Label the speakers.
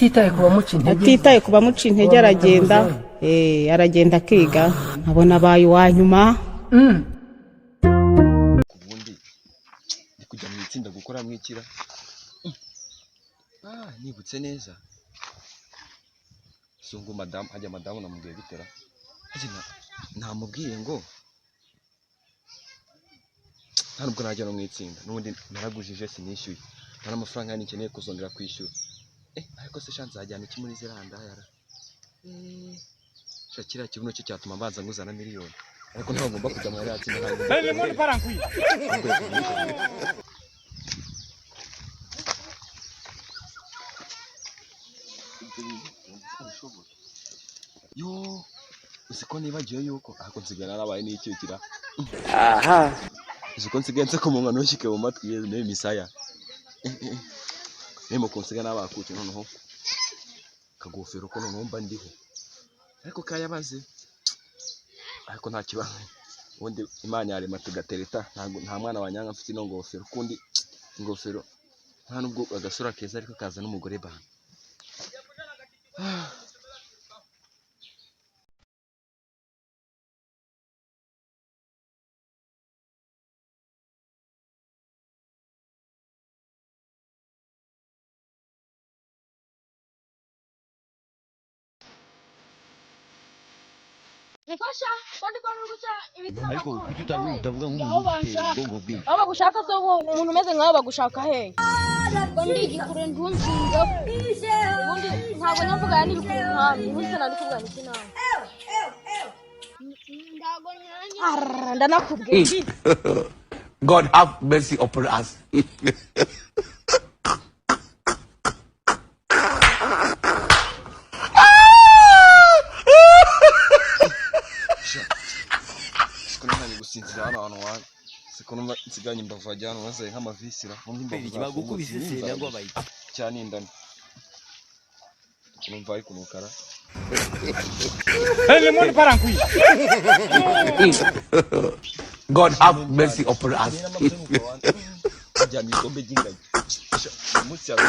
Speaker 1: atitaye
Speaker 2: ku bamuca intege aragenda aragenda akiga nkabona abaye uwa nyuma.
Speaker 3: Kubundi ndi kujya mu itsinda gukora mwikira nibutse neza sungu madamu namubwiye bitera namubwiye ngo nta nubwo najya no mu itsinda n'ubundi naragujije sinishyuye nta n'amafaranga nikeneye kuzongera kwishyura ariko se shanze ajyana iki muri ziranda yara shakira kibuno cyo cyatuma mbanza nguzana miliyoni ariko ntabwo ngomba kujya muri atsinda yo usiko nibagiye yuko ako nsigana nabaye n'ikikira usiko nsigenze ko munwa nushike mu matwi ne misaya nemo konsiga nabakuke noneho kagofero ko noneho mba ndiho ariko kayabaze ariko nta kibazo ubundi Imana yarema tugatereta nta mwana wanyanga mfite no ngofero kundi ingofero nta nubwo agasura keza ariko kaza n'umugore bana
Speaker 4: Fasha, kwandi kwa nugucha ibiti
Speaker 5: ariko kuki utavuga nk'umuntu bwinshi
Speaker 4: aba gushaka so umuntu umeze nkawe bagushaka he kwandi gikure ndunzinga ubundi ntabwo nyamvuga yani bikuntambi ubundi nandi kuvugana iki nawe ndago nyanya ndanakubwiye
Speaker 5: God have mercy upon us.
Speaker 3: Sinzira hano wa sekonoma nsiganye mbava jyana wazaye nk'amavisira
Speaker 5: bagukubise cyangwa bayita
Speaker 3: cyane indana numva ari kunukara
Speaker 5: God have mercy upon us.
Speaker 3: Jya mikombe jingaje umunsi yawe